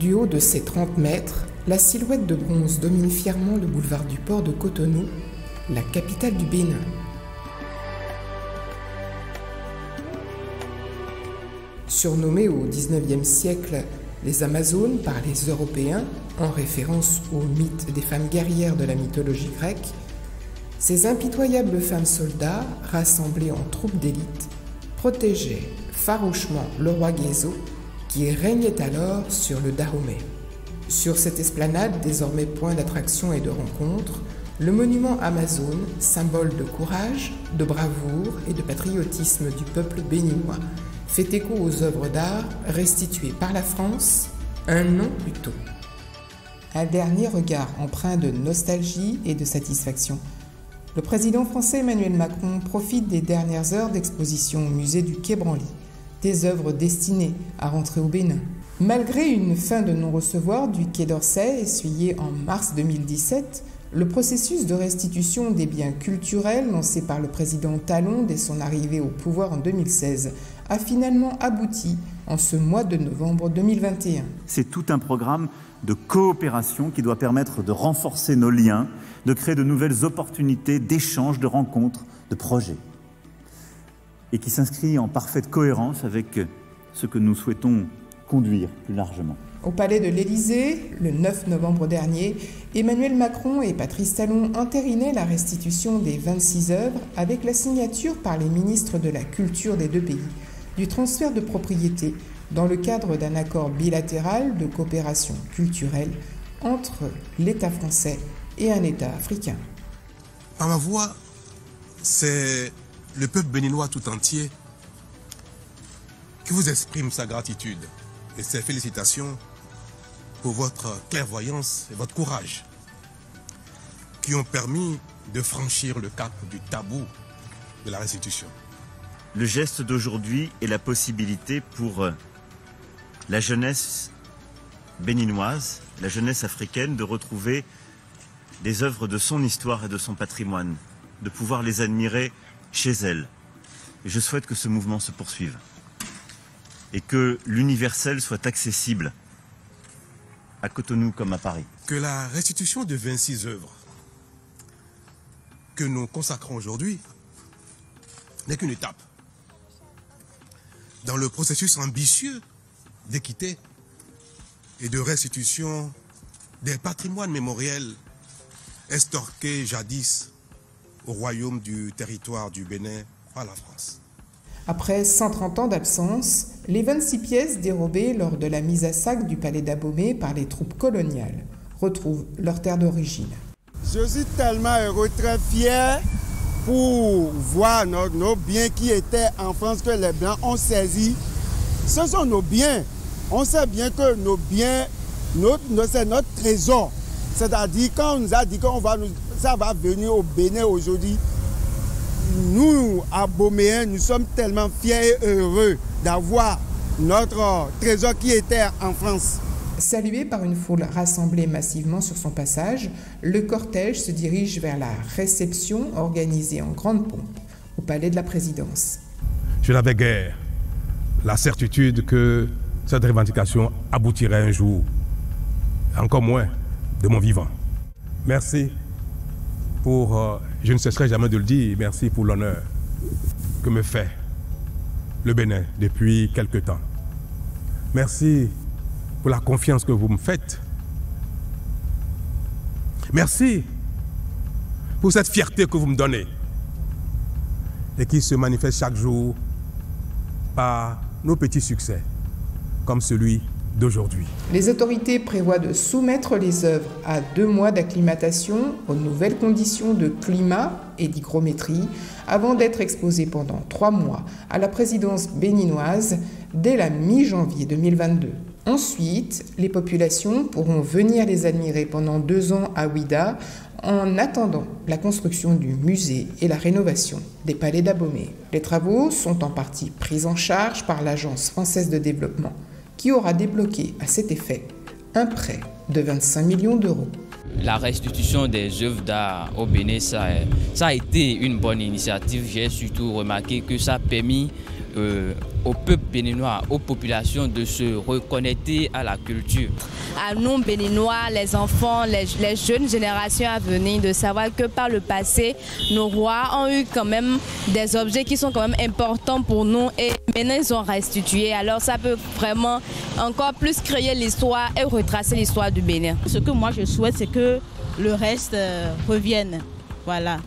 Du haut de ses 30 mètres, la silhouette de bronze domine fièrement le boulevard du port de Cotonou, la capitale du Bénin. Surnommées au XIXe siècle les Amazones par les Européens, en référence au mythe des femmes guerrières de la mythologie grecque, ces impitoyables femmes soldats, rassemblées en troupes d'élite, protégeaient farouchement le roi Guézo, qui régnait alors sur le Dahomey. Sur cette esplanade, désormais point d'attraction et de rencontre, le monument Amazone, symbole de courage, de bravoure et de patriotisme du peuple béninois, fait écho aux œuvres d'art restituées par la France un an plus tôt. Un dernier regard empreint de nostalgie et de satisfaction. Le président français Emmanuel Macron profite des dernières heures d'exposition au musée du Quai Branly, des œuvres destinées à rentrer au Bénin. Malgré une fin de non-recevoir du Quai d'Orsay essuyée en mars 2017, le processus de restitution des biens culturels lancé par le président Talon dès son arrivée au pouvoir en 2016 a finalement abouti en ce mois de novembre 2021. C'est tout un programme de coopération qui doit permettre de renforcer nos liens, de créer de nouvelles opportunités d'échanges, de rencontres, de projets, et qui s'inscrit en parfaite cohérence avec ce que nous souhaitons conduire plus largement. Au Palais de l'Élysée, le 9 novembre dernier, Emmanuel Macron et Patrice Talon entérinaient la restitution des 26 œuvres avec la signature par les ministres de la Culture des deux pays du transfert de propriété dans le cadre d'un accord bilatéral de coopération culturelle entre l'État français et un État africain. Par ma voix, c'est le peuple béninois tout entier qui vous exprime sa gratitude et ses félicitations pour votre clairvoyance et votre courage qui ont permis de franchir le cap du tabou de la restitution. Le geste d'aujourd'hui est la possibilité pour la jeunesse béninoise, la jeunesse africaine, de retrouver des œuvres de son histoire et de son patrimoine, de pouvoir les admirer chez elle. Et je souhaite que ce mouvement se poursuive et que l'universel soit accessible à Cotonou comme à Paris. Que la restitution de 26 œuvres que nous consacrons aujourd'hui n'est qu'une étape dans le processus ambitieux d'équité et de restitution des patrimoines mémoriels estorqués jadis au royaume du territoire du Bénin par la France. Après 130 ans d'absence, les 26 pièces dérobées lors de la mise à sac du palais d'Abomey par les troupes coloniales retrouvent leur terre d'origine. Je suis tellement heureux, très fier pour voir nos biens qui étaient en France que les Blancs ont saisi. Ce sont nos biens. On sait bien que nos biens, c'est notre trésor. C'est-à-dire quand on nous a dit que ça va venir au Bénin aujourd'hui, nous, Aboméens, nous sommes tellement fiers et heureux d'avoir notre trésor qui était en France. Salué par une foule rassemblée massivement sur son passage, le cortège se dirige vers la réception organisée en grande pompe au palais de la présidence. Je n'avais guère la certitude que cette revendication aboutirait un jour, encore moins de mon vivant. Merci pour, je ne cesserai jamais de le dire, merci pour l'honneur que me fait le Bénin depuis quelque temps. Merci pour la confiance que vous me faites. Merci pour cette fierté que vous me donnez et qui se manifeste chaque jour par nos petits succès, comme celui d'aujourd'hui. Les autorités prévoient de soumettre les œuvres à 2 mois d'acclimatation aux nouvelles conditions de climat et d'hygrométrie avant d'être exposées pendant 3 mois à la présidence béninoise dès la mi-janvier 2022. Ensuite, les populations pourront venir les admirer pendant 2 ans à Ouidah en attendant la construction du musée et la rénovation des palais d'Abomey. Les travaux sont en partie pris en charge par l'Agence française de développement qui aura débloqué à cet effet un prêt de 25 millions d'euros. La restitution des œuvres d'art au Bénin, ça a été une bonne initiative. J'ai surtout remarqué que ça a permis au peuple béninois, aux populations de se reconnecter à la culture. À nous, Béninois, les enfants, les jeunes générations à venir, de savoir que par le passé, nos rois ont eu quand même des objets qui sont quand même importants pour nous et maintenant ils sont restitués. Alors ça peut vraiment encore plus créer l'histoire et retracer l'histoire du Bénin. Ce que moi je souhaite, c'est que le reste revienne. Voilà.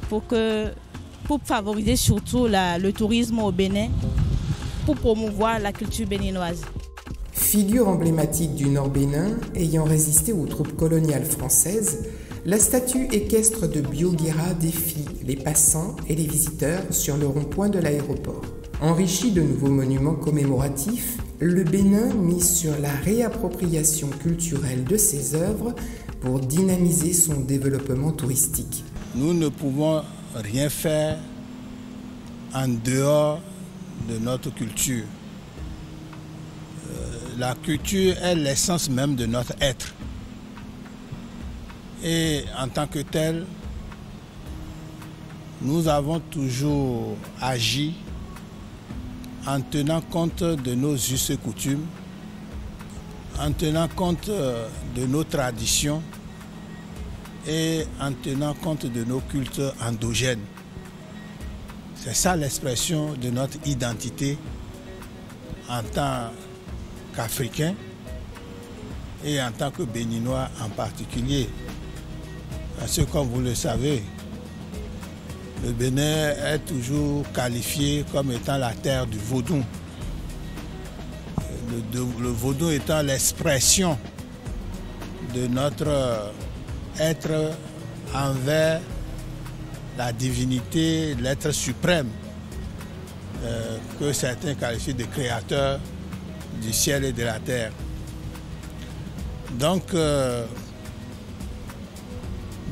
Pour favoriser surtout le tourisme au Bénin, pour promouvoir la culture béninoise. Figure emblématique du Nord Bénin, ayant résisté aux troupes coloniales françaises, la statue équestre de Bioguéra défie les passants et les visiteurs sur le rond-point de l'aéroport. Enrichi de nouveaux monuments commémoratifs, le Bénin mise sur la réappropriation culturelle de ses œuvres pour dynamiser son développement touristique. Nous ne pouvons rien faire en dehors de notre culture. La culture est l'essence même de notre être. Et en tant que tel, nous avons toujours agi en tenant compte de nos us et coutumes, en tenant compte de nos traditions et en tenant compte de nos cultes endogènes. C'est ça l'expression de notre identité en tant qu'Africains et en tant que Béninois en particulier. Parce que comme vous le savez, le Bénin est toujours qualifié comme étant la terre du vaudou. Le vaudou étant l'expression de notre être envers la divinité, l'être suprême, que certains qualifient de créateur du ciel et de la terre. Donc,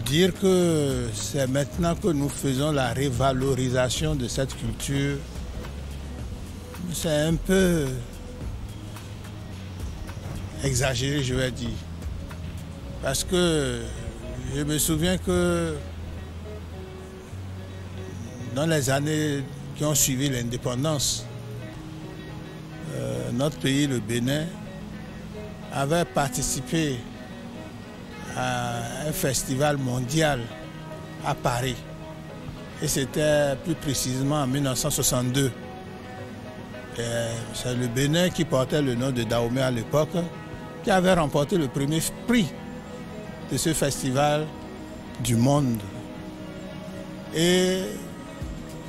dire que c'est maintenant que nous faisons la révalorisation de cette culture, c'est un peu exagéré, je vais dire. Parce que je me souviens que dans les années qui ont suivi l'indépendance, notre pays, le Bénin, avait participé à un festival mondial à Paris. Et c'était plus précisément en 1962. C'est le Bénin qui portait le nom de Dahomey à l'époque, qui avait remporté le premier prix de ce festival du monde. Et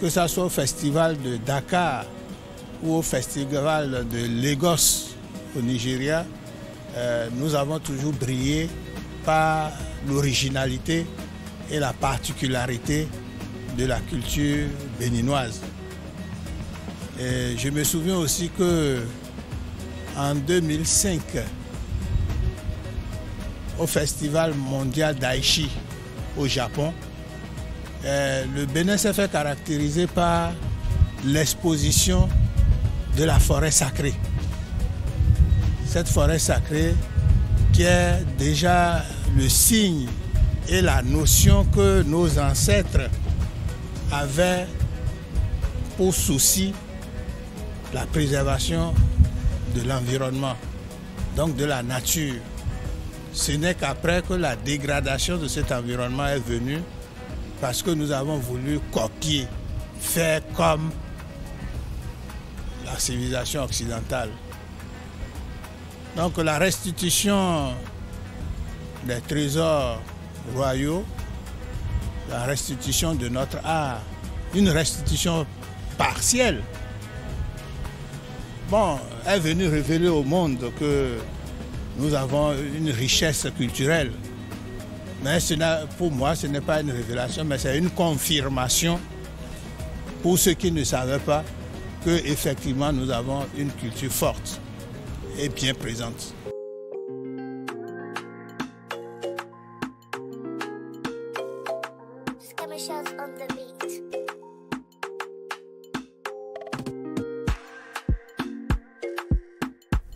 que ce soit au festival de Dakar ou au festival de Lagos au Nigeria, nous avons toujours brillé par l'originalité et la particularité de la culture béninoise. Et je me souviens aussi qu'en 2005, au Festival mondial d'Aichi au Japon, le Bénin s'est fait caractériser par l'exposition de la forêt sacrée. Cette forêt sacrée qui est déjà le signe et la notion que nos ancêtres avaient pour souci la préservation de l'environnement, donc de la nature. Ce n'est qu'après que la dégradation de cet environnement est venue, parce que nous avons voulu copier, faire comme la civilisation occidentale. Donc la restitution des trésors royaux, la restitution de notre art, une restitution partielle, est venue révéler au monde que nous avons une richesse culturelle. Mais pour moi, ce n'est pas une révélation, mais c'est une confirmation pour ceux qui ne savaient pas qu'effectivement nous avons une culture forte et bien présente.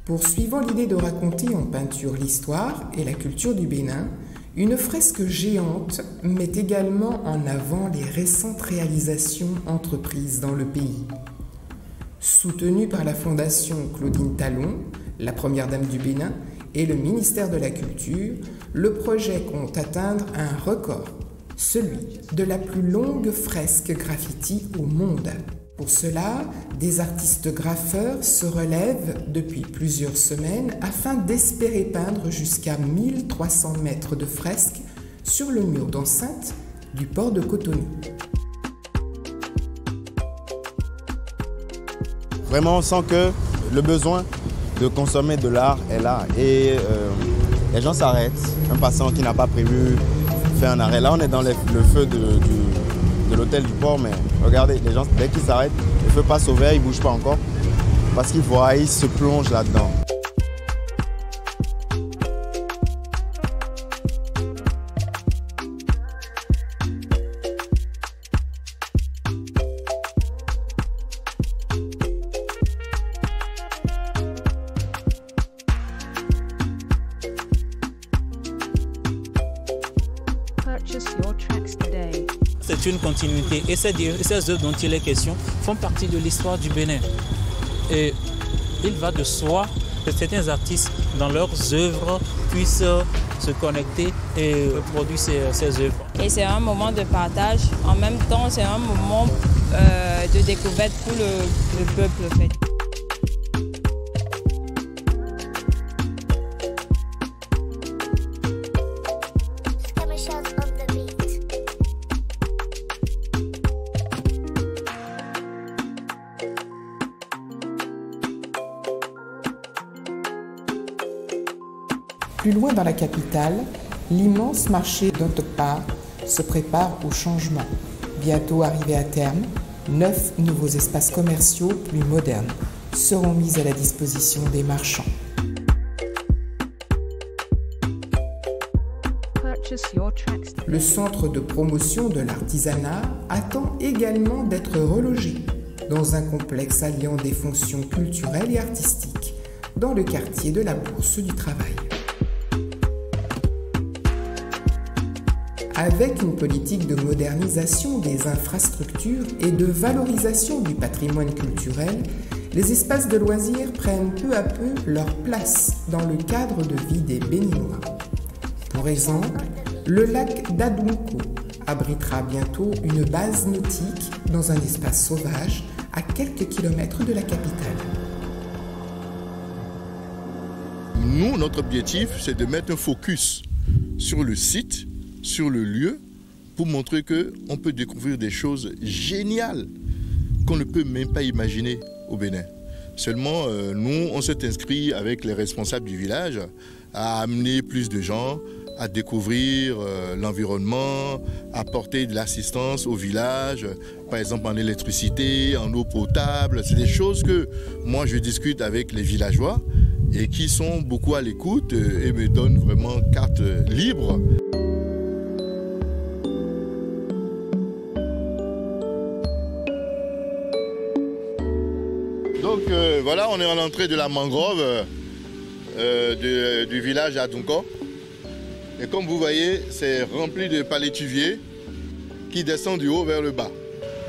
Poursuivant l'idée de raconter en peinture l'histoire et la culture du Bénin, une fresque géante met également en avant les récentes réalisations entreprises dans le pays. Soutenu par la Fondation Claudine Talon, la première dame du Bénin, et le ministère de la Culture, le projet compte atteindre un record, celui de la plus longue fresque graffiti au monde. Pour cela, des artistes graffeurs se relèvent depuis plusieurs semaines afin d'espérer peindre jusqu'à 1300 mètres de fresques sur le mur d'enceinte du port de Cotonou. Vraiment, on sent que le besoin de consommer de l'art est là et les gens s'arrêtent. Un passant qui n'a pas prévu fait un arrêt. Là, on est dans le feu de l'hôtel du port, mais regardez, les gens, dès qu'ils s'arrêtent, le feu passe au vert, ils ne bougent pas encore parce qu'ils voient, ils se plongent là-dedans. C'est une continuité et ces œuvres dont il est question font partie de l'histoire du Bénin. Et il va de soi que certains artistes, dans leurs œuvres, puissent se connecter et produire ces œuvres. Et c'est un moment de partage. En même temps, c'est un moment de découverte pour le peuple. En fait. Plus loin dans la capitale, l'immense marché d'Antokpa se prépare au changement. Bientôt arrivé à terme, 9 nouveaux espaces commerciaux plus modernes seront mis à la disposition des marchands. Le centre de promotion de l'artisanat attend également d'être relogé dans un complexe alliant des fonctions culturelles et artistiques dans le quartier de la Bourse du Travail. Avec une politique de modernisation des infrastructures et de valorisation du patrimoine culturel, les espaces de loisirs prennent peu à peu leur place dans le cadre de vie des Béninois. Pour exemple, le lac d'Adunko abritera bientôt une base nautique dans un espace sauvage à quelques kilomètres de la capitale. Nous, notre objectif, c'est de mettre un focus sur le site, sur le lieu, pour montrer qu'on peut découvrir des choses géniales qu'on ne peut même pas imaginer au Bénin. Seulement, nous, on s'est inscrit avec les responsables du village à amener plus de gens à découvrir l'environnement, apporter de l'assistance au village, par exemple en électricité, en eau potable. C'est des choses que moi, je discute avec les villageois et qui sont beaucoup à l'écoute et me donnent vraiment carte libre. Donc voilà, on est à l'entrée de la mangrove du village Adunko. Et comme vous voyez, c'est rempli de palétuviers qui descendent du haut vers le bas.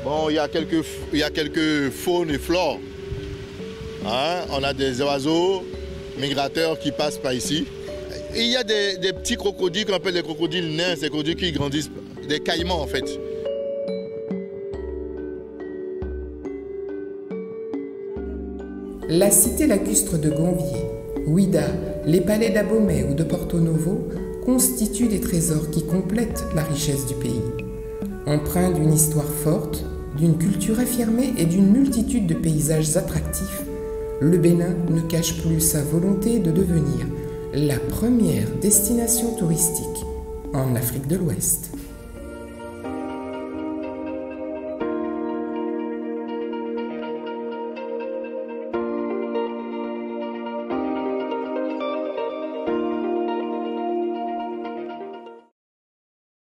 Bon, il y a quelques faunes et flores. Hein? On a des oiseaux migrateurs qui passent par ici. Et il y a des petits crocodiles qu'on appelle des crocodiles nains, ces crocodiles qui grandissent, des caïmans en fait. La cité lacustre de Gonvier, Ouida, les palais d'Abomey ou de Porto Novo constituent des trésors qui complètent la richesse du pays. Empreint d'une histoire forte, d'une culture affirmée et d'une multitude de paysages attractifs, le Bénin ne cache plus sa volonté de devenir la première destination touristique en Afrique de l'Ouest.